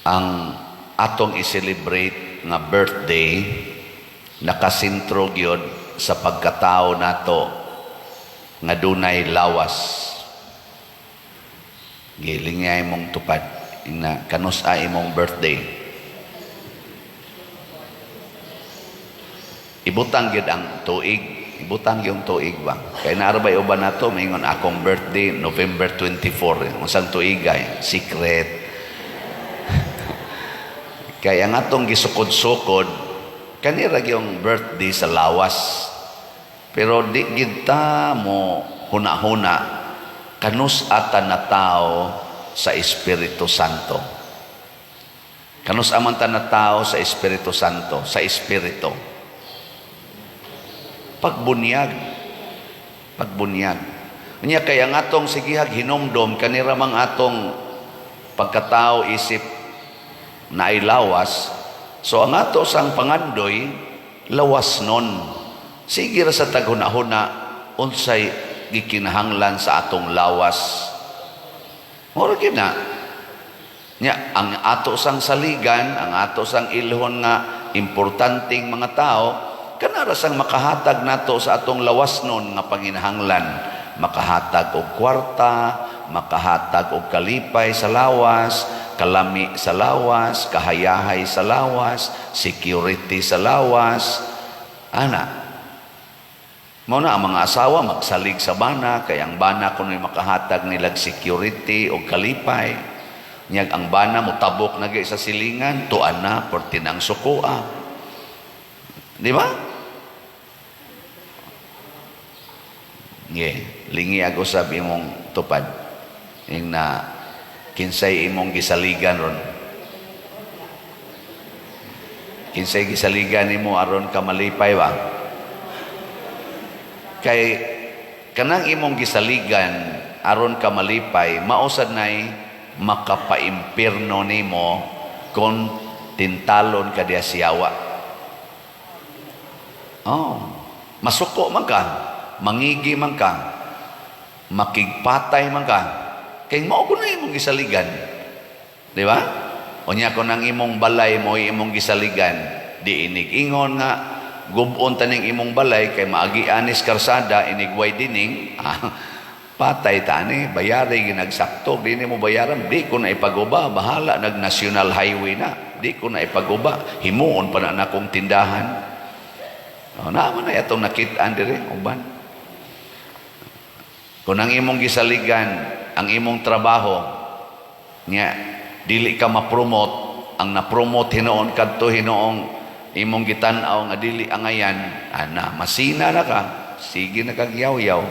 ang atong i-celebrate nga birthday nakasentro gyud sa pagkatao nato nga dunay lawas. Giling nga imong tupad na kanusa imong birthday. Ibutang gyud ang tuig, ibutang yung tuig ba? Kay naarbay uban nato maingon akong birthday November 24. Unsang tuig ay secret. Kaya ang atong gisukod-sukod, kanira yung birthday sa lawas. Pero di kita mo huna-huna, kanus ata na tao sa Espiritu Santo. Kanus amanta na tao sa Espiritu Santo, sa Espiritu. Pagbunyag. Pagbunyag. Unya kaya ang atong sigihag hinumdom, kanira mang atong pagkatao isip na ay lawas, so ang ato sang pangandoy lawas nun. Sige ra sa taghuna-huna unsay gikinahanglan sa atong lawas. Mura gyud na nya ang ato sang saligan, ang ato sang ilhon nga importanteng mga tao, kanara sang makahatag nato sa atong lawas nun nga panginahanglan, makahatag og kwarta, makahatag og kalipay sa lawas, kalami sa lawas, kahayahay sa lawas, security sa lawas. Ana, mao na ang mga asawa magsalig sa bana, kay ang bana kuno'y makahatag nilag security o kalipay. Nyag ang bana mutabok na sa silingan, tuan na por tinang sukua. Di ba? Lingi ako sabi mong tupad. Yung na kinsay imong gisaligan ron. Kinsay gisaligan nimo aron ka malipay ba? Kay kanang imong gisaligan aron ka malipay, mausad nay makapaimpirno nimo kung tintalon ka diya siyawa. Masuko man ka, mangigi man ka, makigpatay man ka. Kay mao ko na imong gisaligan. Di ba? Unya ko nang imong balay mo imong gisaligan, di inig-ingon nga gubon taning imong balay kay maagi anis karsada inigway dining, patay tani, bayari ginagsakto, di mo bayaran, di ko na ipaguba, bahala nag national highway na, di ko na ipaguba, himuon pa na akong tindahan. Naman na itong nakitaan dire uban. Kung ang imong gisaligan ang imong trabaho niya dili ka ma-promote, ang na-promote hinoon kadto hinoong imong gitan-aw nga dili angayan, ana masina na ka, sige na kag yaw-yaw.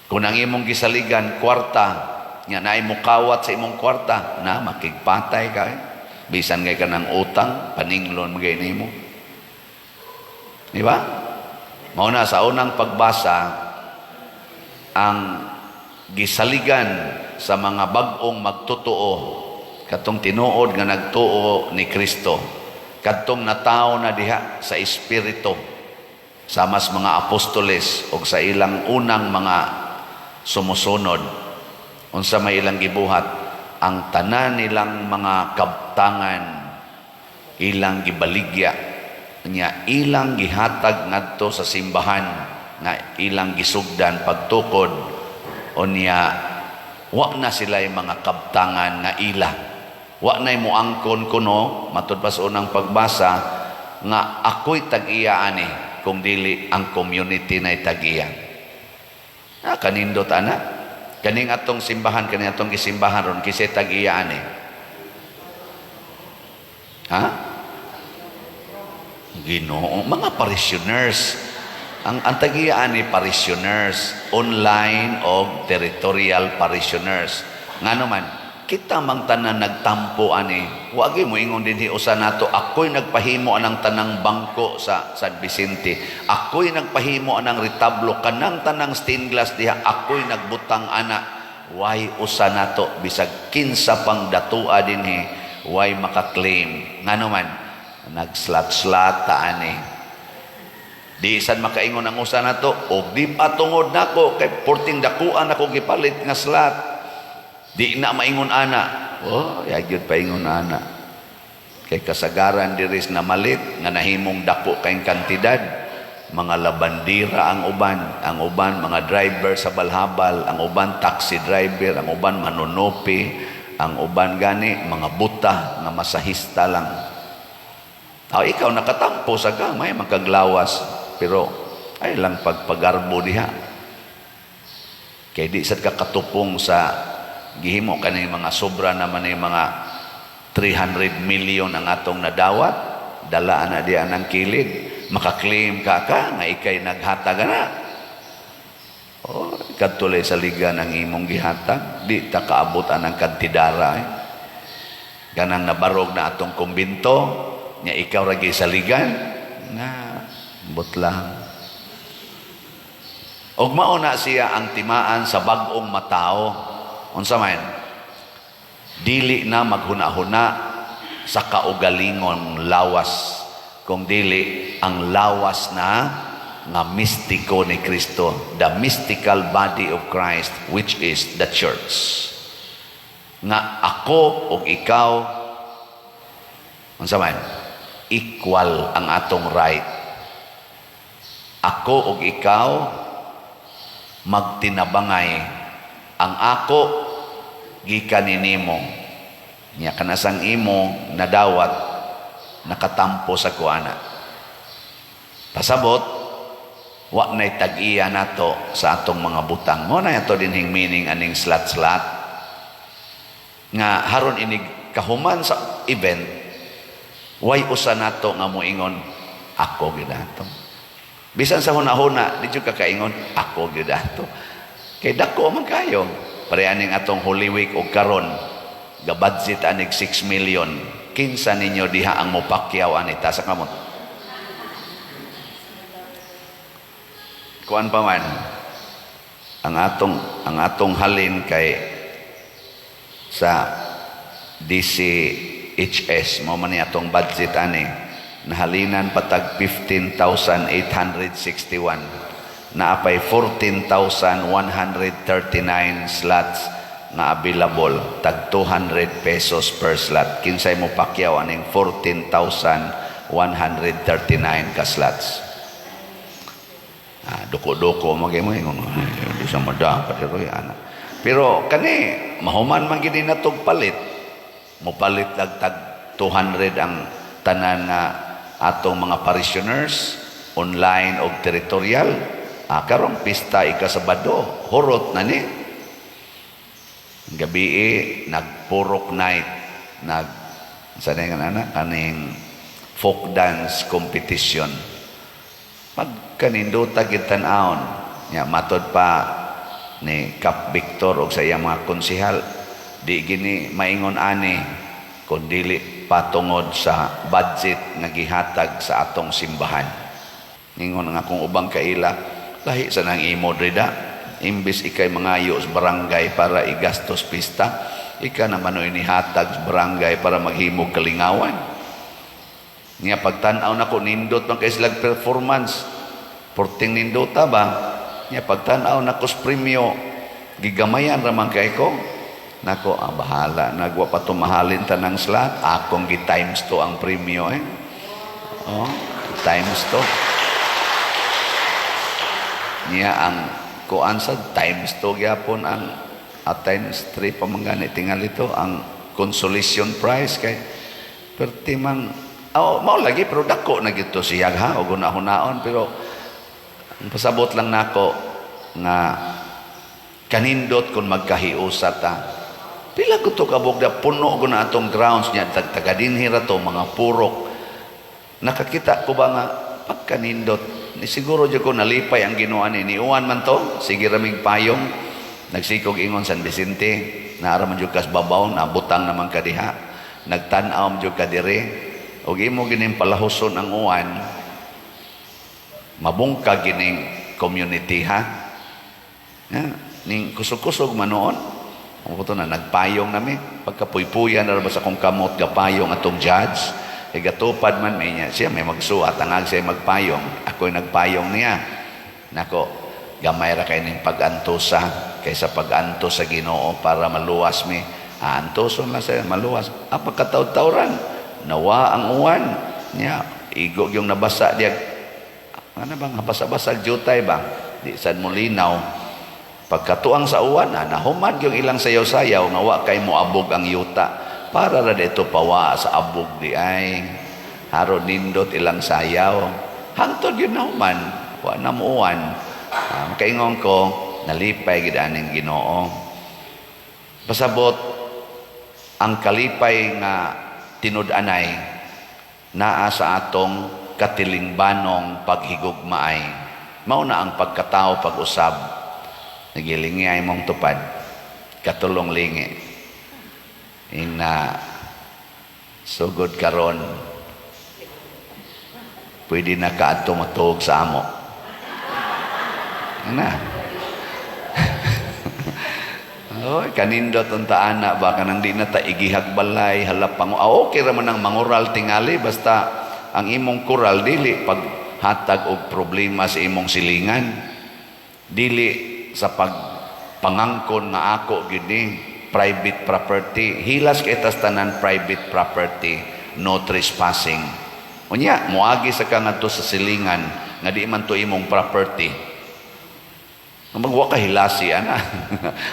Kung ang imong gisaligan kwarta nya naay mukawat sa imong kwarta, na makigpatay ka, bisan ngay ka ng utang paninglon magay nimo. Di ba? Mao na sa unang pagbasa ang gisaligan sa mga bag-ong magtotoo, katong tinuod nga nagtuo ni Kristo, katong natawo na diha sa Espiritu, sa mas mga apostoles o sa ilang unang mga sumusunod, unsa may ilang gibuhat, ang tanan nilang mga kabtangan ilang gibaligya, nya ilang gihatag ngadto sa simbahan, nga ilang gisugdan pagtukod. Unya, wa na sila yung mga kabtangan nga ila. Wa na yung muangkon kuno, matud pa sa unang pagbasa, nga ako'y tag-iya ani, kung dili ang community na'y tag-iya. Kanindot ana. Kaning atong simbahan, kaning atong gisimbahan ron, kisay tag-iya ani. Ginoo, mga parishioners. Ang tag-iya ni parishioners, online o territorial parishioners. Nga naman, kita mang tanan nagtampo ani, wagi mo ingon din usa nato, ako'y nagpahimo anang tanang bangko sa San Vicente, ako'y nagpahimo anang retablo, kanang tanang stained glass diha, ako'y nagbutang ana. Why usa nato, bisag kinsa pang datua din why makaklaim. Nga naman, nagslat-slat ta ani. Di isan makaingon ang usa nato, og di patungod nako kay porting dakuan ako gipalit nga slat. Di na maingon ana, Oh, yagyod paingon ana. Kay kasagaran diris na malit nga nahimong dako kayong kantidad, mga labandira ang uban mga driver sa balhabal, ang uban taxi driver, ang uban manunopi, ang uban gani mga buta nga masahista lang. Ikaw nakatampo sa gamay magkaglawas, pero ay lang pagpagarbo diha. Kay di sad ka katupong sa gihimo kaning mga sobra naman ay mga 300 million ang atong nadawat, dala na diya ng kilid, makaklaim ka nga ikay naghatag na. Oh, katuloy sa liga ng imong gihatag, di ta kaabot ang kantidara. Ganang nabarog na atong kumbinto, nya ikaw ragi sa ligan, na butlang. Og mauna siya ang timaan sa bag-ong matao. Unsa man? Dili na maghuna-huna sa kaugalingon lawas, kung dili ang lawas na nga mistiko ni Kristo, the mystical body of Christ, which is the church. Nga ako o ikaw, unsa man, equal ang atong right. Ako o ikaw magtinabangay, ang ako gikan nimo, nya kanasang imo nadawat nakatampo sa kuana. Pasabot wa nay tag-iya nato sa atong mga butang. Mo na ato dinhing meaning aning slat-slat nga haron inig kahuman sa event, way usa nato nga moingon ako gyud ato. Bisan sa huna-huna, di jud ka kaingon ako gyud ato. Kay dako man kayo. Pare aning atong Holy Week og karon, ga-budget anig 6 million. Kinsa ninyo diha ang mopakyaw anita sa kamot? Kuan pa man ang atong halin kay sa DCHS mo man ni atong budget ani nahalinan patag 15,861, naapay 14,139 slots na available, tag 200 pesos per slot. Kinsay mo pakyaw aning 14,139 ka slots. Duko-duko magay mo di sa madapat ana. Pero kani mahuman man gid natog palit, mo palit tag 200 ang tanan nga atong mga parishioners online o territorial. Karong pista ikasabado, hurot na ni gabi nagpurok night, sanay nga na kaning folk dance competition. Pagkanindota gitan-aon nya matod pa ni Kap Victor o sa iyang mga konsehal, di gini maingon ani kung dili patungod sa budget nga gihatag sa atong simbahan. Ningon nga kung ubang kaila, lahi sa nang imo drida, imbis ikay mangayo sa barangay para igastos pista, ika naman o inihatag sa barangay para maghimog kalingawan. Nga pagtanaw na ko, nindot man kay silang performance, porting nindota ba? Nga pagtanaw na ko sa premyo, gigamayan raman kay ko, nako, bahala, nagwa pa tumahalin tanang slot, akong gi-times to ang premyo Oh, times to. Niya ang kuan sa times to gyapon ang times 3 pamanggani tingali to ang consolation prize kay pertimang mao lagi pero dako na gito siya ha og hunaon pero ang pasabot lang nako nga kanindot kung magkahiusa ta. Pila ko to kabogda puno ko na atong grounds niya tagadinhi ra to mga purok. Nakakita ko ba nga pagkanindot ni siguro jud ko nalipay ang Ginoo ni uwan man to sige raming payong nagsikog ingon San Vicente naara man jud kas babaw na butang naman kadiha nagtan-aw jud ka dire og imo gining palahuson ang uwan mabungka gining community ha ning kusog-kusog manoon ang puto na nagpayong nami pagkapuy-puyan na ba sa kong kamot gapayong atong judge gatupad man may niya siya may magsuat ang siya magpayong ako'y nagpayong niya nako gamay ra kay ning pag-antos sa kaysa pag-antos sa Ginoo para maluwas mi Antoson lang sa maluwas. Apa kataw-tawran? Nawa ang uwan. Nya, igo yung nabasa diya. Ano bang basa-basag jutay ba? Di sad mo linaw. Pagkatuang sa uwan, nahumad yung ilang sayaw-sayaw, nga wa kay mo abog ang yuta. Para ra dito pawa sa abog di ay. Haro nindot ilang sayaw. Hangtod yun nahuman. Wa na mo uwan. Makaingon ko, nalipay gid aning Ginoo. Pasabot, ang kalipay nga tinud-anay naa sa atong katilingbanong paghigugmaay. Mao na ang pagkatao pag-usab. Nagilingi ay mong tupad. Katulong lingi. Ina sugod karon. Pwede na kaadto matug sa amo. Na. Oy, kanindot unta ana ba kanang di na ta igihag balay halapang. Okay ra man ang mangural tingali basta ang imong kural dili pag hatag og problema sa imong silingan. Dili sa pagpangangkon nga ako gini private property. Hilas kay tas tanan private property, no trespassing. Unya moagi sa kangadto sa silingan nga di man to imong property. Magwa ka hilasi, ana.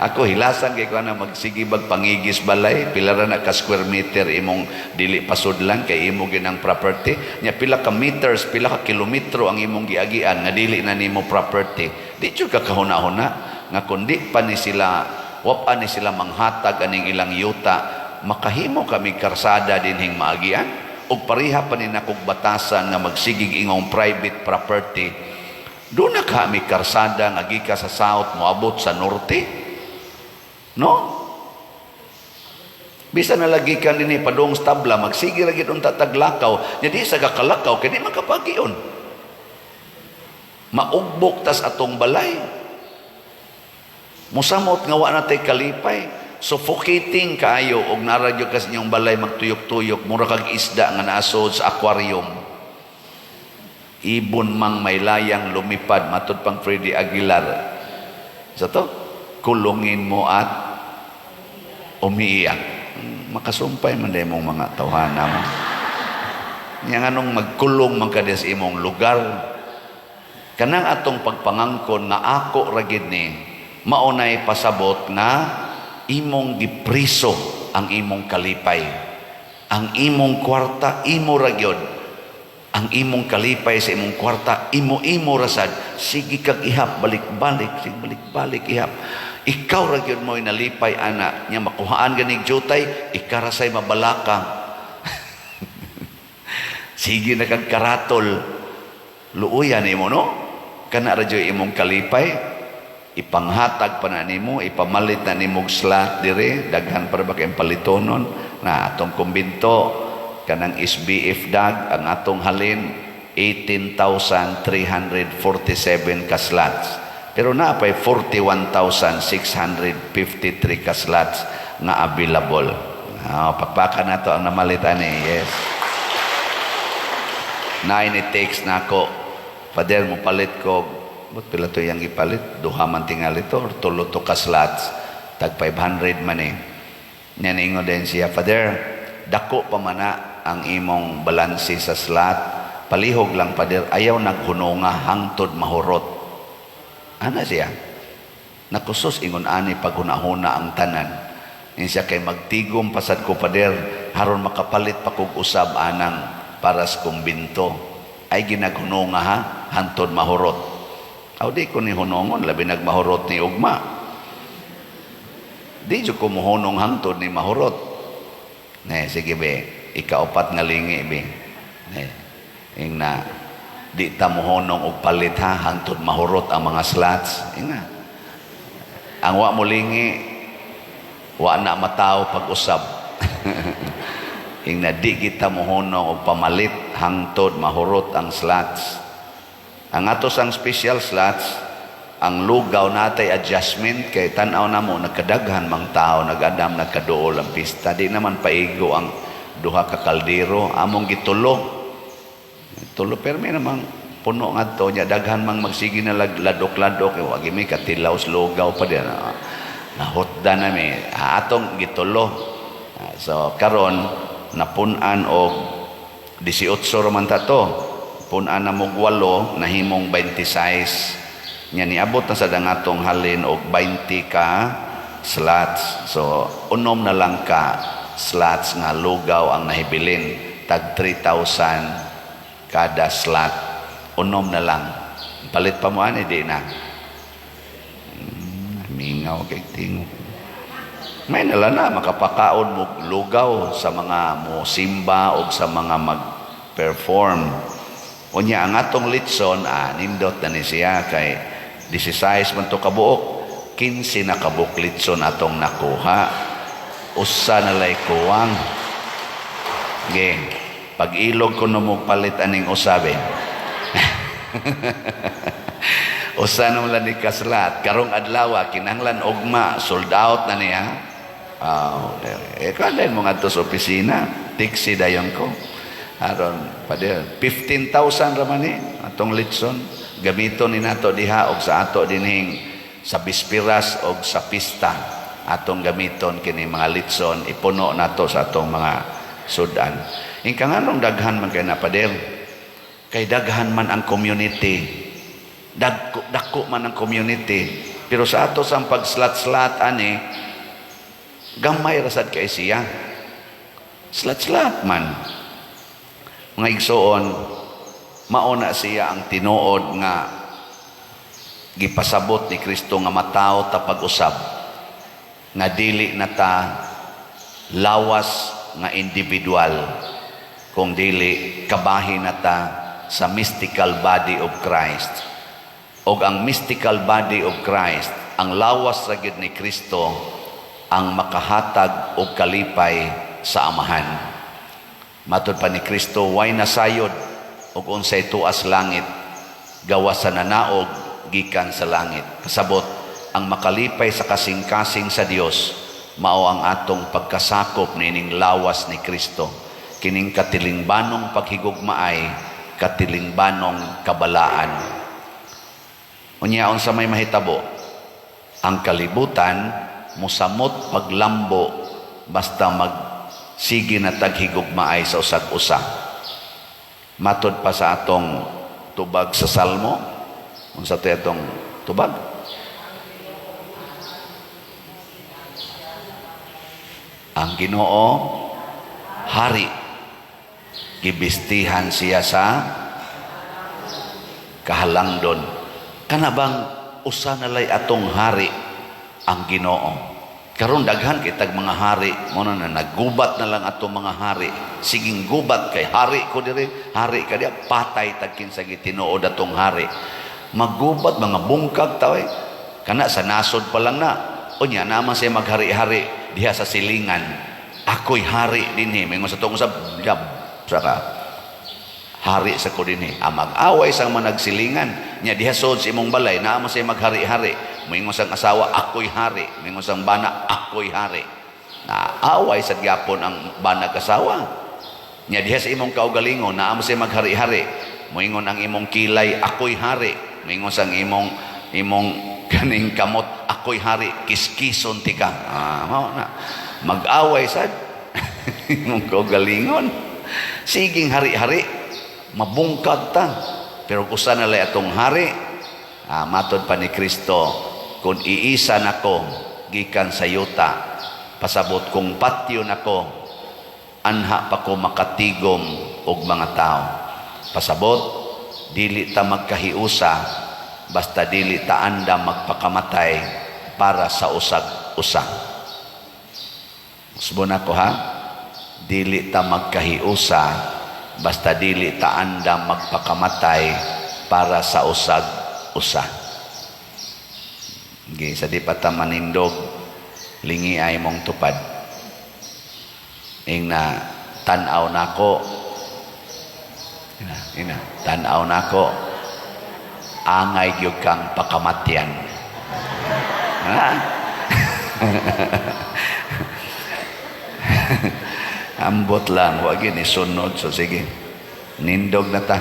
Ako hilasan kay ko na magsigibag pangigis balay, pila ra na ka square meter imong dili pasudlan kay imo ginang property. Nya pila ka meters, pila ka kilometro ang imong giagian nga dili na nimo property. Di jud ka kahuna-huna nga kundi pa ni sila, wa ni sila manghatag aning ilang yuta, makahimo kami karsada dinhing maagian ug pareha pa ni nakog batasan nga magsigig ingong private property. Doon na kami karsada nga gika sa south moabot sa norte. No? Bisa na lagi ka din padong stabla, magsige lagi doon tataglakaw. Jadi sa kakalakaw, kaya di makapagiyon. Maugbok tas atong balay. Musamot nga wa natay kalipay. Suffocating kaayo og naradyo kas inyong balay magtuyok-tuyok. Mura kag isda nga naasod sa aquarium. Ibon mang may layang lumipad matud pang Freddy Aguilar sa to kulungin mo at umiiyak. Makasumpay man day mong mga tawhana mo nya nganong magkulong man kada sa imong lugar. Kanang atong pagpangangkon nga ako ra gid ni maunay pasabot nga imong gipriso ang imong kalipay, ang imong kwarta imo ra gyud. Ang imong kalipay sa imong kwarta, imo rasad, sige kag ihap, balik-balik, sige balik-balik, ihap. Ikaw ra gyud mo'y nalipay, ana, nya makuhaan ganig jutay, ikarasay mabalaka. Sige na kag karatol, luuyan imo, no? Kana ra gyud imong kalipay, ipanghatag pa na nimo, ipamalit na nimog slot dire, daghan para ba kayong palitonon, na atong kumbinto, kanang SBF dag ang atong halin 18,347 ka slots. Pero naapay 41,653 ka slots nga available. Pakpakan na to ang namalitan yes. Na ini-takes na ako. Pader mo palit ko. Ba't pila to yung ipalit? Duha man tingali to or tulo to ka slots. Tag 500 man eh. Naningo din siya. Pader, dako pa mana ang imong balansi sa slot, palihog lang pader, ayaw naghununga hangtod mahurot. Ana siya? Nakusos ingon ani paghunahuna ang tanan. Yan siya kay magtigom pasad ko pader, haron makapalit pa kog usab anang para sa kumbinto. Ay ginaghununga ha, hangtod mahurot. Aw di ko ni hunongon, labi nagmahurot ni ugma. Di jud ko muhunong hangtod ni mahurot. Sige be. Ikaupat nga lingi be. Ing na di ta mohonong og palit ha hangtod mahurot ang mga slots. Inga. Ang wa mo lingi wa na mataw pag-usab. Ing na di kita mohonong og pamalit hangtod mahurot ang slots. Ang atos ang special slots, ang lugaw natay adjustment kay tan-aw namo nagkadaghan mang tao nagadam nagkaduol ang pista. Di naman paigo ang duha ka kaldero among gitulo permi namang puno ngadto nya daghan mang magsigi na ladok-ladok wagi may katilaw lugaw pa din nahutda nami atong gitulo. So karon napunan og 18 raman ta to, punan na mog 8 nahimong 26 nya niabot na sa dangatong halin og 20 ka slots. So unom na lang ka slots nga lugaw ang nahibilin, tag 3,000 kada slot, unom na lang. Palit pa mo ani di na mingaw kay tingog. May nalana makapakaon mo lugaw sa mga mo simba o sa mga mag-perform. Unya ang atong litson, nindot na ni siya kay 16 man to kabuok, 15 na kabuok litson atong nakuha. Usa na lay kuwang. Okay. Pag ilog ko mo palit aning usabe. Usa na lang ni kaslat. Karong adlaw, kinahanglan ugma, sold out na niya. Kandahin mo nga ito sa opisina, tiksi dayon ko. Aron, 15,000 raman atong litson. Gamiton ni nato diha og sa ato dinhing sa bispiras og sa pista. Atong gamiton kini mga litson, ipuno nato sa atong mga sudan. Ingkang anong daghan man kay napader? Kay daghan man ang community. Dako man ang community. Pero sa ato sang pagslat-slat ani, gamay rasad kay siya. Slat-slat man. Mga igsoon, mauna siya ang tinuod nga gipasabot ni Kristo nga mataw ta pag-usab. Nga dili na ta lawas nga individual, kung dili kabahin na ta sa mystical body of Christ. O ang mystical body of Christ, ang lawas ra gyud ni Kristo, ang makahatag og kalipay sa amahan. Matud pa ni Kristo, way nasayod og unsay tuas langit gawas sa nanaog gikan sa langit. Kasabot, ang makalipay sa kasing-kasing sa Dios mao ang atong pagkasakop nining lawas ni Kristo. Kining katilingbanong paghigugmaay, katilingbanong kabalaan. Unyaon sa may mahitabo, ang kalibutan musamot paglambo basta magsige na taghigugmaay sa usag-usa. Matod pa sa atong tubag sa Salmo, unsa to atong tubag? Ang Ginoo hari, gibistihan siya sa kahalangdon. Kana bang usa na lay atong hari ang Ginoo? Karon daghan kitag mga hari, mo na naggubat na lang atong mga hari. Siging gubat kay hari ko diri, hari ka diya, patay tagkin sa gitinuod atong hari. Maggubat mga bungkag taw kana sa nasod pa lang na. Unya naman siya maghari-hari diha sa silingan. Ako'y hari dinhi, mingon sa tong usab, saka hari sa ko dinhi. Mag-away sang managsilingan. Nya diha sod sa imong balay, naman siya maghari-hari. Mingon sang asawa, ako'y hari. Mingon sang bana, ako'y hari. Naaway sa gyapon ang bana kasawa. Nya diha sa imong kaugalingon, naman siya maghari-hari. Mingon ang imong kilay, ako'y hari. Mingon sang imong kaning kamot, ako'y hari, kiskison tika. Mao na. Mag-away sad. Imong kaugalingon. Siging hari-hari, mabungkag ta. Pero usa na lay atong hari, matod pa ni Kristo, kung iisa nako gikan sa yuta, pasabot kung patyo nako, anha pa ko makatigom og mga tao. Pasabot, dili ta magkahiusa, basta dili ta anda magpakamatay para sa usag-usa. Subon ako ha, dili ta magkahiusa, basta dili ta anda magpakamatay para sa usag-usa. Okay, sa di pa ta manindog, lingi ay mong tupad. Ing na tanaw nako, tanaw nako, angay gyud kang pakamatyan. Ha? Ambot lang, wag ni sunod. So sige, nindog na ta.